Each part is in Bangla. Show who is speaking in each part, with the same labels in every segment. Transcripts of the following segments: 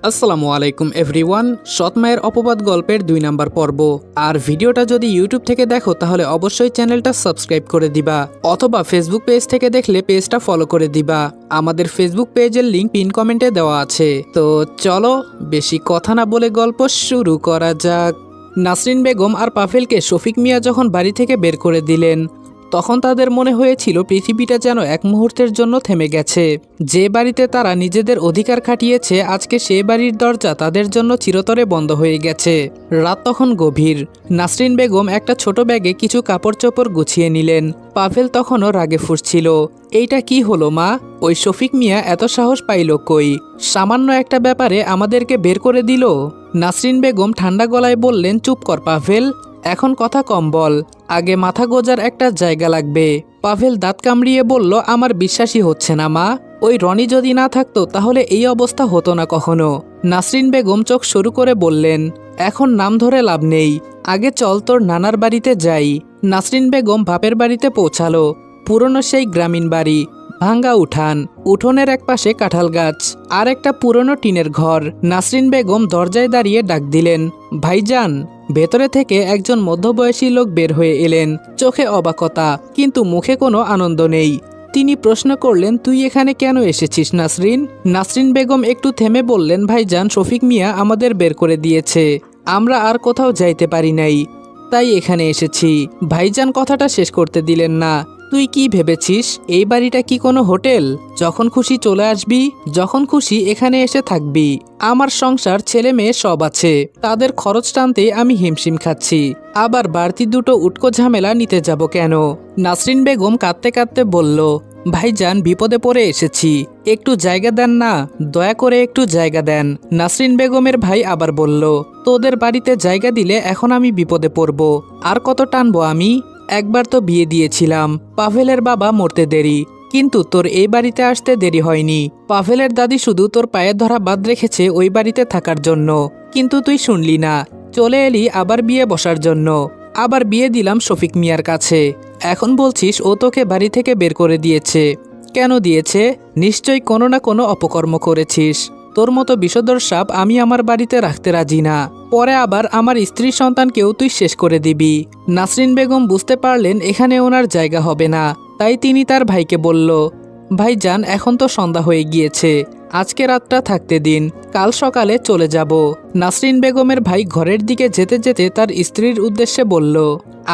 Speaker 1: আসসালামু আলাইকুম এভরিওয়ান। সৎ মায়ের অপবাদ গল্পের ২ নাম্বার পর্ব। আর ভিডিওটা যদি ইউটিউব থেকে দেখো তাহলে অবশ্যই চ্যানেলটা সাবস্ক্রাইব করে দিবা, অথবা ফেসবুক পেজ থেকে দেখলে পেজটা ফলো করে দিবা। আমাদের ফেসবুক পেজের লিংক পিন কমেন্টে দেওয়া আছে। তো চলো বেশি কথা না বলে গল্প শুরু করা যাক। নাসরিন বেগম আর পাভেলকে শফিক মিয়া যখন বাড়ি থেকে বের করে দিলেন, তখন তাদের মনে হয়েছিল পৃথিবীটা যেন এক মুহূর্তের জন্য থেমে গেছে। যে বাড়িতে তারা নিজেদের অধিকার খাটিয়েছে, আজকে সেই বাড়ির দরজা তাদের জন্য চিরতরে বন্ধ হয়ে গেছে। রাত তখন গভীর। নাসরিন বেগম একটা ছোট ব্যাগে কিছু কাপড় চোপড় গুছিয়ে নিলেন। পাভেল তখনও রাগে ফুঁসছিল। এইটা কি হলো মা? ওই শফিক মিয়া এত সাহস পাইল কই? সামান্য একটা ব্যাপারে আমাদেরকে বের করে দিল। নাসরিন বেগম ঠান্ডা গলায় বললেন, চুপ কর পাভেল, এখন কথা কম বল, আগে মাথা গোজার একটা জায়গা লাগবে। পাভেল দাঁত কামড়িয়ে বলল, আমার বিশ্বাসই হচ্ছে না মা, ওই রনি যদি না থাকতো তাহলে এই অবস্থা হতো না কখনো। নাসরিন বেগম চোখ শুরু করে বললেন, এখন নাম ধরে লাভ নেই, আগে চল তোর নানার বাড়িতে যাই। নাসরিন বেগম বাপের বাড়িতে পৌঁছালো। পুরনো সেই গ্রামীণ বাড়ি, ভাঙ্গা উঠান, উঠোনের এক পাশে কাঁঠাল গাছ, আর একটা পুরনো টিনের ঘর। নাসরিন বেগম দরজায় দাঁড়িয়ে ডাক দিলেন, ভাইজান। ভেতরে থেকে একজন মধ্যবয়সী লোক বের হয়ে এলেন, চোখে অবাকতা কিন্তু মুখে কোনো আনন্দ নেই। তিনি প্রশ্ন করলেন, তুই এখানে কেন এসেছিস নাসরিন? নাসরিন বেগম একটু থেমে বললেন, ভাইজান, শফিক মিয়া আমাদের বের করে দিয়েছে, আমরা আর কোথাও যাইতে পারি নাই, তাই এখানে এসেছি। ভাইজান কথাটা শেষ করতে দিলেন না। তুই কি ভেবেছিস এই বাড়িটা কি কোনো হোটেল? যখন খুশি চলে আসবি, যখন খুশি এখানে এসে থাকবি। আমার সংসার, ছেলে মেয়ে সব আছে, তাদের খরচ টানতে আমি হিমশিম খাচ্ছি, আবার বাড়তি দুটো উটকো ঝামেলা নিতে যাব কেন? নাসরিন বেগম কাঁদতে কাঁদতে বলল, ভাইজান, বিপদে পড়ে এসেছি, একটু জায়গা দেন না, দয়া করে একটু জায়গা দেন। নাসরিন বেগমের ভাই আবার বলল, তোদের বাড়িতে জায়গা দিলে এখন আমি বিপদে পড়ব, আর কত টানবো আমি? একবার তো বিয়ে দিয়েছিলাম, পাভেলের বাবা মরতে দেরি, কিন্তু তোর এই বাড়িতে আসতে দেরি হয়নি। পাভেলের দাদি শুধু তোর পায়ের ধরা বাদ রেখেছে ওই বাড়িতে থাকার জন্য, কিন্তু তুই শুনলি না, চলে এলি আবার বিয়ে বসার জন্য। আবার বিয়ে দিলাম শফিক মিয়ার কাছে, এখন বলছিস ও তোকে বাড়ি থেকে বের করে দিয়েছে। কেন দিয়েছে? নিশ্চয়ই কোনো না কোনো অপকর্ম করেছিস। তোর মতো বিষধর সাপ আমি আমার বাড়িতে রাখতে রাজি না, পরে আবার আমার স্ত্রী সন্তানকেও তুই শেষ করে দিবি। নাসরিন বেগম বুঝতে পারলেন এখানে ওনার জায়গা হবে না, তাই তিনি তার ভাইকে বলল, ভাইজান, এখন তো সন্ধ্যা হয়ে গিয়েছে, আজকে রাতটা থাকতে দিন, কাল সকালে চলে যাব। নাসরিন বেগমের ভাই ঘরের দিকে যেতে যেতে তার স্ত্রীর উদ্দেশ্যে বলল,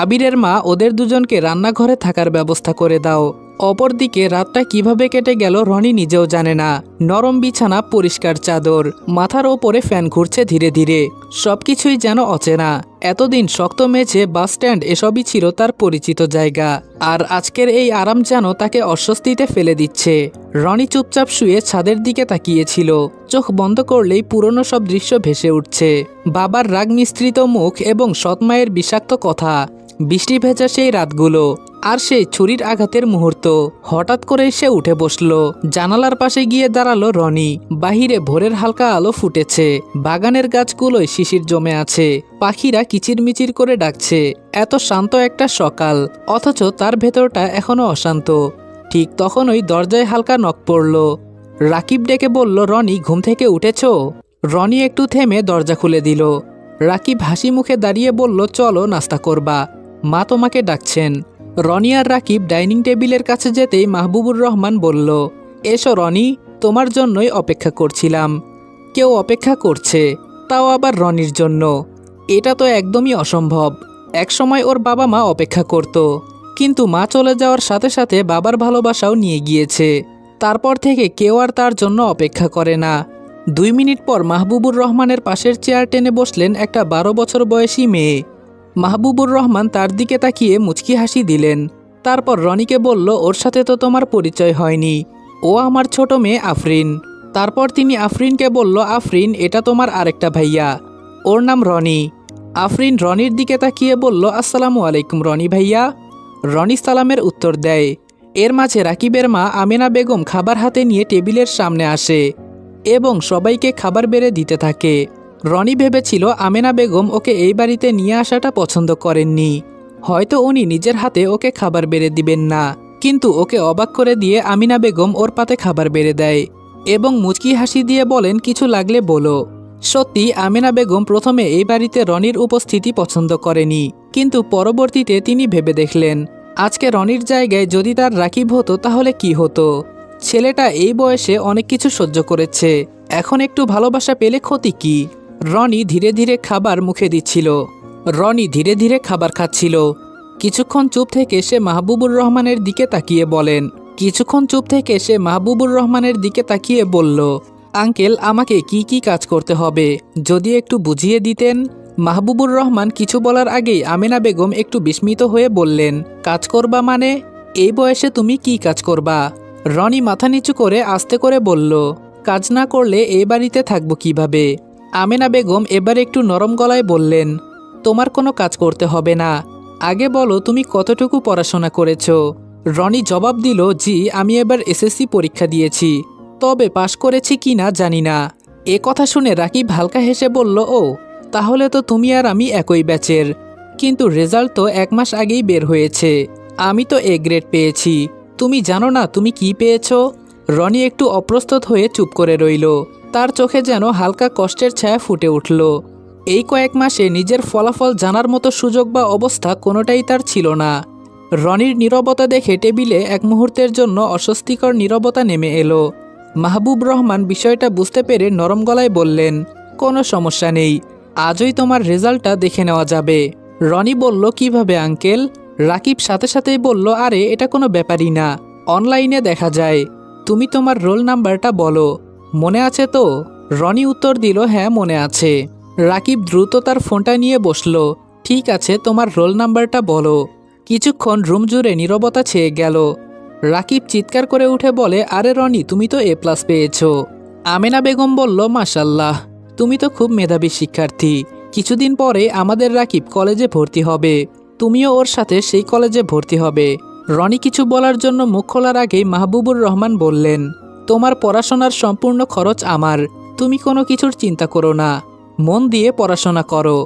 Speaker 1: আবিরের মা, ওদের দুজনকে রান্নাঘরে থাকার ব্যবস্থা করে দাও। অপরদিকে রাতটা কিভাবে কেটে গেল রনি নিজেও জানে না। নরম বিছানা, পরিষ্কার চাদর, মাথার ওপরে ফ্যান ঘুরছে ধীরে ধীরে, সবকিছুই যেন অচেনা। এতদিন শক্ত মেঝে, বাস স্ট্যান্ড এসবই ছিল তার পরিচিত জায়গা, আর আজকের এই আরাম যেন তাকে অস্বস্তিতে ফেলে দিচ্ছে। রনি চুপচাপ শুয়ে ছাদের দিকে তাকিয়েছিল, চোখ বন্ধ করলেই পুরনো সব দৃশ্য ভেসে উঠছে। বাবার রাগ মিশ্রিত মুখ এবং সৎমায়ের বিষাক্ত কথা, বৃষ্টি ভেজা সেই রাতগুলো, আর সেই ছুরির আঘাতের মুহূর্ত। হঠাৎ করে সে উঠে বসল, জানালার পাশে গিয়ে দাঁড়ালো রনি। বাহিরে ভোরের হালকা আলো ফুটেছে, বাগানের গাছগুলোয় শিশির জমে আছে, পাখিরা কিচিরমিচির করে ডাকছে। এত শান্ত একটা সকাল, অথচ তার ভেতরটা এখনো অশান্ত। ঠিক তখনই দরজায় হালকা নক পড়ল। রাকিব ডেকে বলল, রনি, ঘুম থেকে উঠেছ? রনি একটু থেমে দরজা খুলে দিল। রাকিব হাসি মুখে দাঁড়িয়ে বলল, চলো নাস্তা করবা, মা তোমাকে ডাকছেন। রনি আর রাকিব ডাইনিং টেবিলের কাছে যেতেই মাহবুবুর রহমান বলল, এসো রনি, তোমার জন্যই অপেক্ষা করছিলাম। কেউ অপেক্ষা করছে, তাও আবার রনির জন্য? এটা তো একদমই অসম্ভব। একসময় ওর বাবা মা অপেক্ষা করত, কিন্তু মা চলে যাওয়ার সাথে সাথে বাবার ভালোবাসাও নিয়ে গিয়েছে। তারপর থেকে কেউ আর তার জন্য অপেক্ষা করে না। 2 মিনিট পর মাহবুবুর রহমানের পাশের চেয়ার টেনে বসলেন একটা 12 বছর বয়সী মেয়ে। মাহবুবুর রহমান তার দিকে তাকিয়ে মুচকি হাসি দিলেন। তারপর রনিকে বলল, ওর সাথে তো তোমার পরিচয় হয়নি, ও আমার ছোট মেয়ে আফরিন। তারপর তিনি আফরিনকে বলল, আফরিন, এটা তোমার আরেকটা ভাইয়া, ওর নাম রনি। আফরিন রনির দিকে তাকিয়ে বলল, আসসালামু আলাইকুম রনি ভাইয়া। রনি সালামের উত্তর দেয়। এর মাঝে রাকিবের মা আমেনা বেগম খাবার হাতে নিয়ে টেবিলের সামনে আসে এবং সবাইকে খাবার বেড়ে দিতে থাকে। রনি ভেবেছিল আমেনা বেগম ওকে এই বাড়িতে নিয়ে আসাটা পছন্দ করেননি, হয়তো উনি নিজের হাতে ওকে খাবার বেড়ে দিবেন না, কিন্তু ওকে অবাক করে দিয়ে আমিনা বেগম ওর পাতে খাবার বেড়ে দেয় এবং মুচকি হাসি দিয়ে বলেন, কিছু লাগলে বলো। সত্যি আমেনা বেগম প্রথমে এই বাড়িতে রনির উপস্থিতি পছন্দ করেনি, কিন্তু পরবর্তীতে তিনি ভেবে দেখলেন আজকে রনির জায়গায় যদি তার রাকিব হতো তাহলে কি হতো। ছেলেটা এই বয়সে অনেক কিছু সহ্য করেছে, এখন একটু ভালোবাসা পেলে ক্ষতি কি। রনি ধীরে ধীরে খাবার খাচ্ছিল। কিছুক্ষণ চুপ থেকে সে মাহবুবুর রহমানের দিকে তাকিয়ে বলল, আঙ্কেল, আমাকে কি কি কাজ করতে হবে যদি একটু বুঝিয়ে দিতেন। মাহবুবুর রহমান কিছু বলার আগেই আমেনা বেগম একটু বিস্মিত হয়ে বললেন, কাজ করবা মানে? এই বয়সে তুমি কি কাজ করবা? রনি মাথা নিচু করে আস্তে করে বলল, কাজ না করলে এই বাড়িতে থাকবো কিভাবে। আমেনা বেগম এবার একটু নরম গলায় বললেন, তোমার কোনো কাজ করতে হবে না, আগে বলো তুমি কতটুকু পড়াশোনা করেছো। রনি জবাব দিল, জি, আমি এবার এসএসসি পরীক্ষা দিয়েছি, তবে পাশ করেছি কি না জানি না। এ কথা শুনে রাকিব হালকা হেসে বলল, ও তাহলে তো তুমি আর আমি একই ব্যাচের, কিন্তু রেজাল্ট তো 1 মাস আগেই বের হয়েছে। আমি তো এ গ্রেড পেয়েছি, তুমি জানো না তুমি কি পেয়েছো? রনি একটু অপ্রস্তুত হয়ে চুপ করে রইল, তার চোখে যেন হালকা কষ্টের ছায়া ফুটে উঠল। এই কয়েক মাসে নিজের ফলাফল জানার মতো সুযোগ বা অবস্থা কোনোটাই তার ছিল না। রনির নীরবতা দেখে টেবিলে এক মুহূর্তের জন্য অস্বস্তিকর নীরবতা নেমে এলো। মাহবুব রহমান বিষয়টা বুঝতে পেরে নরম গলায় বললেন, কোনো সমস্যা নেই, আজই তোমার রেজাল্টটা দেখে নেওয়া যাবে। রনি বলল, কিভাবে আঙ্কেল? রাকিব সাথে সাথেই বলল, আরে এটা কোনো ব্যাপারই না, অনলাইনে দেখা যায়। তুমি তোমার রোল নাম্বারটা বলো, মনে আছে তো? রনি উত্তর দিল, হ্যাঁ মনে আছে। রাকিব দ্রুত তার ফোনটা নিয়ে বসল, ঠিক আছে, তোমার রোল নাম্বারটা বলো। কিছুক্ষণ রুম জুড়ে নীরবতা ছেয়ে গেল। রাকিব চিৎকার করে উঠে বলে, আরে রনি, তুমি তো A+ পেয়েছো। আমেনা বেগম বলল, মাশাল্লাহ, তুমি তো খুব মেধাবী শিক্ষার্থী। কিছুদিন পরে আমাদের রাকিব কলেজে ভর্তি হবে, তুমিও ওর সাথে সেই কলেজে ভর্তি হবে। রনি কিছু বলার জন্য মুখ খোলার আগেই মাহবুবুর রহমান বললেন, তোমার পড়াশোনার সম্পূর্ণ খরচ আমার, তুমি কোনো কিছুর চিন্তা করো না, মন দিয়ে পড়াশোনা করো।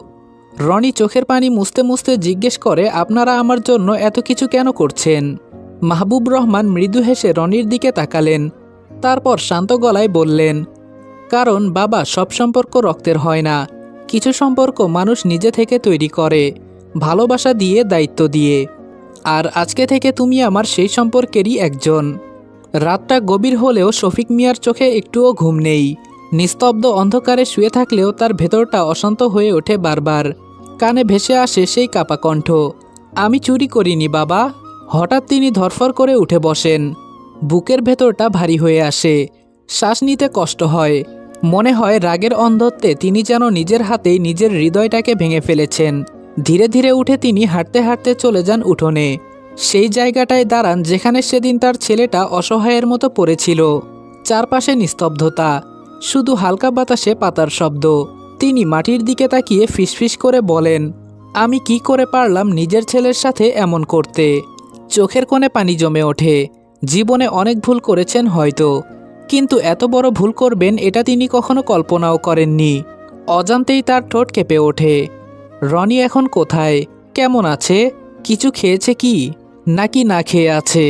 Speaker 1: রনি চোখের পানি মুছতে মুছতে জিজ্ঞেস করে, আপনারা আমার জন্য এত কিছু কেন করছেন? মাহবুব রহমান মৃদু হেসে রনির দিকে তাকালেন, তারপর শান্ত গলায় বললেন, কারণ বাবা, সব সম্পর্ক রক্তের হয় না, কিছু সম্পর্ক মানুষ নিজে থেকে তৈরি করে, ভালোবাসা দিয়ে, দায়িত্ব দিয়ে। আর আজকে থেকে তুমি আমার সেই সম্পর্কেরই একজন। রাতটা গভীর হলেও শফিক মিয়ার চোখে একটুও ঘুম নেই। নিস্তব্ধ অন্ধকারে শুয়ে থাকলেও তার ভেতরটা অশান্ত হয়ে ওঠে বারবার। কানে ভেসে আসে সেই কাপা কণ্ঠ, আমি চুরি করিনি বাবা। হঠাৎ তিনি ধরফর করে উঠে বসেন, বুকের ভেতরটা ভারী হয়ে আসে, শ্বাস নিতে কষ্ট হয়। মনে হয় রাগের অন্ধত্বে তিনি যেন নিজের হাতেই নিজের হৃদয়টাকে ভেঙে ফেলেছেন। ধীরে ধীরে উঠে তিনি হাঁটতে হাঁটতে চলে যান উঠোনে, সেই জায়গাটায় দাঁড়ান যেখানে সেদিন তার ছেলেটা অসহায়ের মতো পড়েছিল। চারপাশে নিস্তব্ধতা, শুধু হালকা বাতাসে পাতার শব্দ। তিনি মাটির দিকে তাকিয়ে ফিসফিস করে বলেন, আমি কি করে পারলাম নিজের ছেলের সাথে এমন করতে? চোখের কোণে পানি জমে ওঠে। জীবনে অনেক ভুল করেছেন হয়তো, কিন্তু এত বড় ভুল করবেন এটা তিনি কখনো কল্পনাও করেননি। অজান্তেই তার ঠোঁট কেঁপে ওঠে। রনি এখন কোথায়, কেমন আছে, কিছু খেয়েছে কি, নাকি না খেয়ে আছে?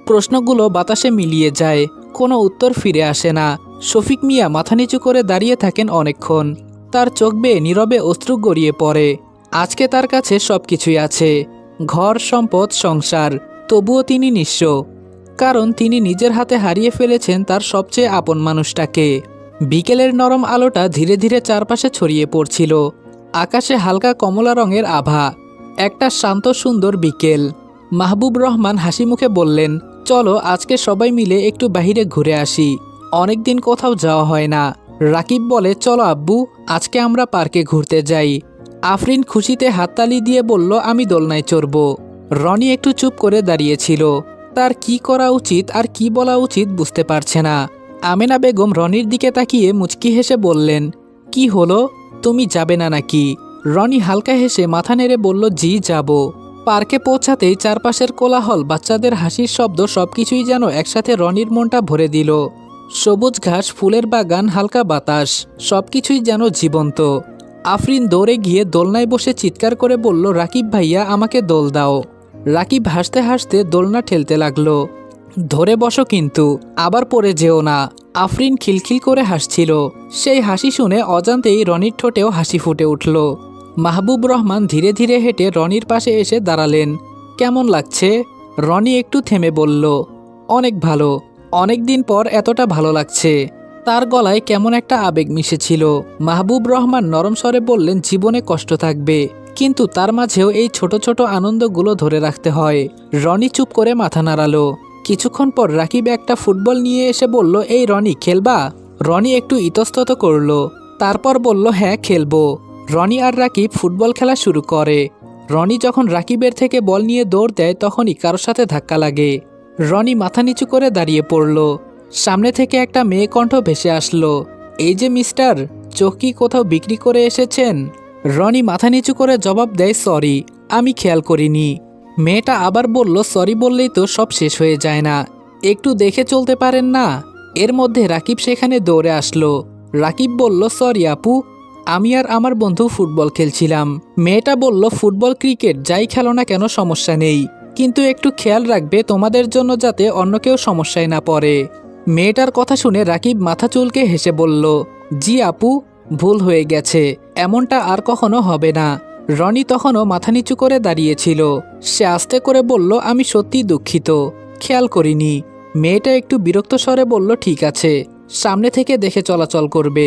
Speaker 1: প্রশ্নগুলো বাতাসে মিলিয়ে যায়, কোনো উত্তর ফিরে আসে না। শফিক মিয়া মাথা নিচু করে দাঁড়িয়ে থাকেন অনেকক্ষণ, তার চোখ বেয়ে নীরবে অশ্রু গড়িয়ে পড়ে। আজকে তার কাছে সব কিছুই আছে, ঘর, সম্পদ, সংসার, তবুও তিনি নিঃস্ব, কারণ তিনি নিজের হাতে হারিয়ে ফেলেছেন তার সবচেয়ে আপন মানুষটাকে। বিকেলের নরম আলোটা ধীরে ধীরে চারপাশে ছড়িয়ে পড়ছিল, আকাশে হালকা কমলা রঙের আভা। একটা শান্ত সুন্দর বিকেল। মাহবুব রহমান হাসি মুখে বললেন, চলো আজকে সবাই মিলে একটু বাইরে ঘুরে আসি, অনেকদিন কোথাও যাওয়া হয় না। রাকিব বলে, চলো আব্বু, আজকে আমরা পার্কে ঘুরতে যাই। আফরিন খুশিতে হাততালি দিয়ে বলল, আমি দোলনায় চড়ব। রনি একটু চুপ করে দাঁড়িয়েছিল, তার কি করা উচিত আর কি বলা উচিত বুঝতে পারছে না। আমেনা বেগম রনির দিকে তাকিয়ে মুচকি হেসে বললেন, কি হলো, তুমি যাবে না নাকি? রনি হালকা হেসে মাথা নেড়ে বলল, জি যাব। পার্কে পৌঁছাতেই চারপাশের কোলাহল, বাচ্চাদের হাসির শব্দ সবকিছুই যেন একসাথে রনির মনটা ভরে দিল। সবুজ ঘাস, ফুলের বাগান, হালকা বাতাস, সবকিছুই যেন জীবন্ত। আফরিন দৌড়ে গিয়ে দোলনায় বসে চিৎকার করে বলল, রাকিব ভাইয়া, আমাকে দোল দাও। রাকিব হাসতে হাসতে দোলনা ঠেলতে লাগলো, ধরে বসো কিন্তু, আবার পড়ে যেও না। আফরিন খিলখিল করে হাসছিল। সেই হাসি শুনে অজান্তেই রনির ঠোঁটেও হাসি ফুটে উঠল। মাহবুব রহমান ধীরে ধীরে হেঁটে রনির পাশে এসে দাঁড়ালেন। কেমন লাগছে? রনি একটু থেমে বলল, অনেক ভালো। অনেক দিন পর এতটা ভালো লাগছে। তার গলায় কেমন একটা আবেগ মিশেছিল। মাহবুব রহমান নরম স্বরে বললেন, জীবনে কষ্ট থাকবে, কিন্তু তার মাঝেও এই ছোট ছোট আনন্দগুলো ধরে রাখতে হয়। রনি চুপ করে মাথা নাড়ালো। কিছুক্ষণ পর রাকিব একটা ফুটবল নিয়ে এসে বলল, এই রনি, খেলবা? রনি একটু ইতস্তত করল, তারপর বলল, হ্যাঁ খেলবো। রনি আর রাকিব ফুটবল খেলা শুরু করে। রনি যখন রাকিবের থেকে বল নিয়ে দৌড় দেয় তখনই কারোর সাথে ধাক্কা লাগে। রনি মাথা নিচু করে দাঁড়িয়ে পড়ল। সামনে থেকে একটা মেয়ে কণ্ঠ ভেসে আসলো, এই যে মিস্টার, চোখ কি কোথাও বিক্রি করে এসেছেন? রনি মাথা নিচু করে জবাব দেয়, সরি, আমি খেয়াল করিনি। মেয়েটা আবার বলল, সরি বললেই তো সব শেষ হয়ে যায় না, একটু দেখে চলতে পারেন না? এর মধ্যে রাকিব সেখানে দৌড়ে আসলো। রাকিব বলল, সরি আপু, আমি আর আমার বন্ধু ফুটবল খেলছিলাম। মেয়েটা বলল, ফুটবল ক্রিকেট যাই খেলো না কেন সমস্যা নেই, কিন্তু একটু খেয়াল রাখবে তোমাদের জন্য যাতে অন্য কেউ সমস্যায় না পড়ে। মেয়েটার কথা শুনে রাকিব মাথা চুলকে হেসে বলল, জি আপু, ভুল হয়ে গেছে, এমনটা আর কখনো হবে না। রনি তখনও মাথা নিচু করে দাঁড়িয়েছিল। সে আস্তে করে বলল, আমি সত্যি দুঃখিত, খেয়াল করিনি। মেয়েটা একটু বিরক্ত স্বরে বলল, ঠিক আছে, সামনে থেকে দেখে চলাচল করবে।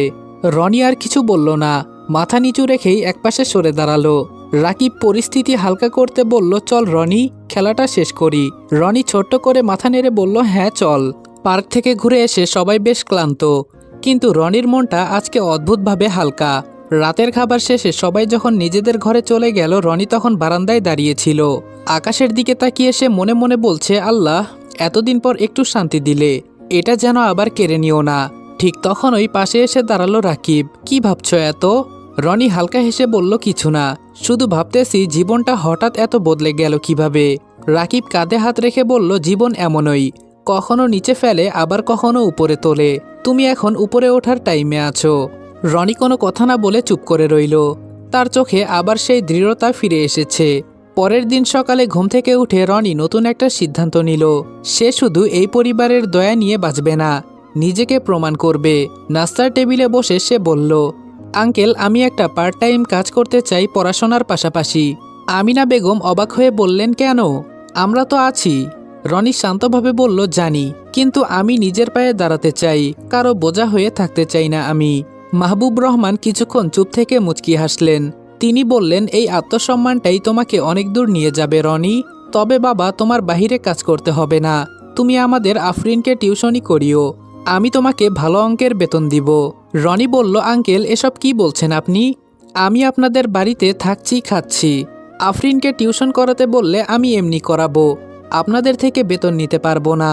Speaker 1: রনি আর কিছু বলল না, মাথা নিচু রেখেই একপাশে সরে দাঁড়ালো। রাকিব পরিস্থিতি হালকা করতে বলল, চল রনি, খেলাটা শেষ করি। রনি ছোট্ট করে মাথা নেড়ে বলল, হ্যাঁ চল। পার্ক থেকে ঘুরে এসে সবাই বেশ ক্লান্ত, কিন্তু রনির মনটা আজকে অদ্ভুতভাবে হালকা। রাতের খাবার শেষে সবাই যখন নিজেদের ঘরে চলে গেল, রনি তখন বারান্দায় দাঁড়িয়েছিল। আকাশের দিকে তাকিয়ে সে মনে মনে বলছে, আল্লাহ, এতদিন পর একটু শান্তি দিলে, এটা যেন আবার কেড়ে নিও না। ঠিক তখনই পাশে এসে দাঁড়ালো রাকিব। কি ভাবছো এত? রনি হালকা হেসে বলল, কিছু না, শুধু ভাবতেছি জীবনটা হঠাৎ এত বদলে গেল কিভাবে। রাকিব কাঁধে হাত রেখে বলল, জীবন এমনই, কখনো নিচে ফেলে আবার কখনো উপরে তোলে। তুমি এখন উপরে ওঠার টাইমে আছো। রনি কোনো কথা না বলে চুপ করে রইল। তার চোখে আবার সেই দৃঢ়তা ফিরে এসেছে। পরের দিন সকালে ঘুম থেকে উঠে রনি নতুন একটা সিদ্ধান্ত নিল। সে শুধু এই পরিবারের দয়া নিয়ে বাঁচবে না, নিজেকে প্রমাণ করবে। নাস্তার টেবিলে বসে সে বলল, আঙ্কেল, আমি একটা পার্ট টাইম কাজ করতে চাই পড়াশোনার পাশাপাশি। আমিনা বেগম অবাক হয়ে বললেন, কেন? আমরা তো আছি। রনি শান্তভাবে বলল, জানি, কিন্তু আমি নিজের পায়ে দাঁড়াতে চাই, কারো বোঝা হয়ে থাকতে চাই না আমি। মাহবুব রহমান কিছুক্ষণ চুপ থেকে মুচকি হাসলেন। তিনি বললেন, এই আত্মসম্মানটাই তোমাকে অনেক দূর নিয়ে যাবে রনি। তবে বাবা, তোমার বাহিরে কাজ করতে হবে না, তুমি আমাদের আফরিনকে টিউশনি করিও, আমি তোমাকে ভালো অঙ্কের বেতন দিব। রনি বলল, আঙ্কেল, এসব কি বলছেন আপনি? আমি আপনাদের বাড়িতে থাকছি, খাচ্ছি। আফরিনকে টিউশন করাতে বললে আমি এমনি করাবো, আপনাদের থেকে বেতন নিতে পারবো না।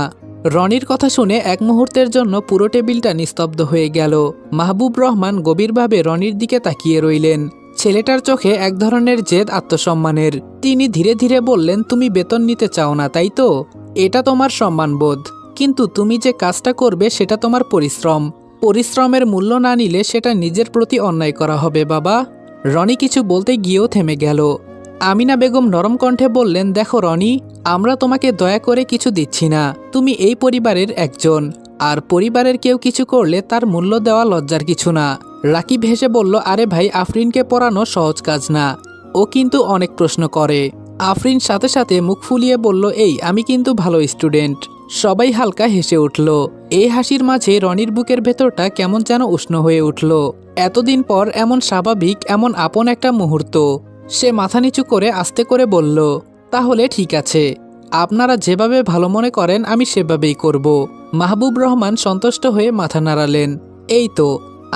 Speaker 1: রনির কথা শুনে এক মুহূর্তের জন্য পুরো টেবিলটা নিস্তব্ধ হয়ে গেল। মাহবুব রহমান গভীরভাবে রনির দিকে তাকিয়ে রইলেন। ছেলেটার চোখে এক ধরনের জেদ, আত্মসম্মানের। তিনি ধীরে ধীরে বললেন, তুমি বেতন নিতে চাও না, তাই তো? এটা তোমার সম্মানবোধ, কিন্তু তুমি যে কাজটা করবে সেটা তোমার পরিশ্রম। পরিশ্রমের মূল্য না নিলে সেটা নিজের প্রতি অন্যায় করা হবে বাবা। রনি কিছু বলতে গিয়েও থেমে গেল। আমিনা বেগম নরম কণ্ঠে বললেন, দেখো রনি, আমরা তোমাকে দয়া করে কিছু দিচ্ছি না, তুমি এই পরিবারের একজন, আর পরিবারের কেউ কিছু করলে তার মূল্য দেওয়া লজ্জার কিছু না। রাকিব হেসে বলল, আরে ভাই, আফরিনকে পড়ানো সহজ কাজ না, ও কিন্তু অনেক প্রশ্ন করে। আফরিন সাথে সাথে মুখ ফুলিয়ে বলল, এই আমি কিন্তু ভালো স্টুডেন্ট। সবাই হালকা হেসে উঠল। এই হাসির মাঝে রনির বুকের ভেতরটা কেমন যেন উষ্ণ হয়ে উঠল। এতদিন পর এমন স্বাভাবিক, এমন আপন একটা মুহূর্ত। সে মাথা নিচু করে আস্তে করে বলল, তাহলে ঠিক আছে, আপনারা যেভাবে ভালো মনে করেন আমি সেভাবেই করব। মাহবুব রহমান সন্তুষ্ট হয়ে মাথা নাড়ালেন। এই তো,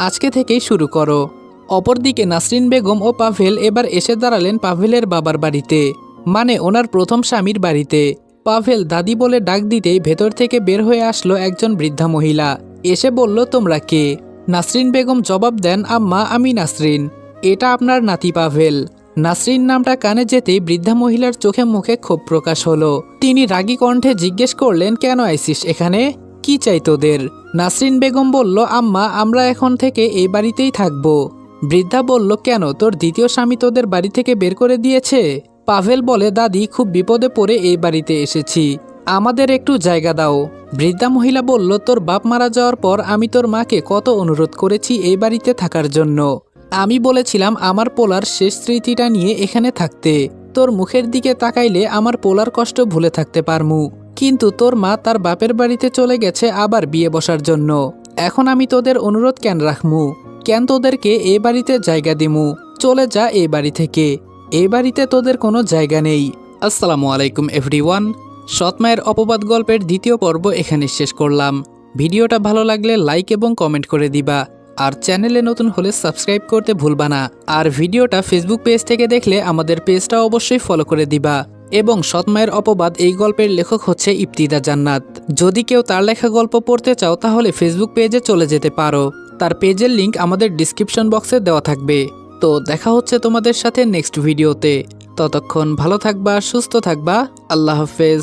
Speaker 1: আজকে থেকেই শুরু করো। অপরদিকে নাসরিন বেগম ও পাভেল এবার এসে দাঁড়ালেন পাভেলের বাবার বাড়িতে, মানে ওনার প্রথম স্বামীর বাড়িতে। পাভেল দাদি বলে ডাক দিতেই ভেতর থেকে বের হয়ে আসলো একজন বৃদ্ধা মহিলা। এসে বলল, তোমরা কে? নাসরিন বেগম জবাব দেন, আম্মা, আমি নাসরিন, এটা আপনার নাতি পাভেল। নাসরিন নামটা কানে যেতেই বৃদ্ধা মহিলার চোখে মুখে ক্ষোভ প্রকাশ হলো। তিনি রাগী কণ্ঠে জিজ্ঞেস করলেন, কেন আইসিস এখানে? কি চাই তোদের? নাসরিন বেগম বলল, আম্মা, আমরা এখন থেকে এই বাড়িতেই থাকবো। বৃদ্ধা বলল, কেন, তোর দ্বিতীয় স্বামী তোদের বাড়ি থেকে বের করে দিয়েছে? পাভেল বলে, দাদি, খুব বিপদে পড়ে এই বাড়িতে এসেছি, আমাদের একটু জায়গা দাও। বৃদ্ধা মহিলা বলল, তোর বাপ মারা যাওয়ার পর আমি তোর মাকে কত অনুরোধ করেছি এই বাড়িতে থাকার জন্য। আমি বলেছিলাম আমার পোলার শেষ স্মৃতিটা নিয়ে এখানে থাকতে। তোর মুখের দিকে তাকাইলে আমার পোলার কষ্ট ভুলে থাকতে পারমু। কিন্তু তোর মা তার বাপের বাড়িতে চলে গেছে আবার বিয়ে বসার জন্য। এখন আমি তোদের অনুরোধ কেন রাখমু? কেন তোদেরকে এ বাড়িতে জায়গা দিমু? চলে যা এই বাড়ি থেকে। এই বাড়িতে তোদের কোনো জায়গা নেই। আসসালামু আলাইকুম এভরিওয়ান। সৎ মায়ের অপবাদ গল্পের দ্বিতীয় পর্ব এখানে শেষ করলাম। ভিডিওটা ভালো লাগলে লাইক এবং কমেন্ট করে দিবা। আর চ্যানেলে নতুন হলে সাবস্ক্রাইব করতে ভুলবা না। আর ভিডিওটা ফেসবুক পেজ থেকে দেখলে আমাদের পেজটা অবশ্যই ফলো করে দিবা। এবং সৎ মায়ের অপবাদ এই গল্পের লেখক হচ্ছে ইফতিদা জান্নাত। যদি কেউ তার লেখা গল্প পড়তে চাও তাহলে ফেসবুক পেজে চলে যেতে পারো। তার পেজের লিংক আমাদের ডিসক্রিপশন বক্সে দেওয়া থাকবে। তো দেখা হচ্ছে তোমাদের সাথে নেক্সট ভিডিওতে। ততক্ষণ ভালো থাকবা, সুস্থ থাকবা। আল্লাহ হাফেজ।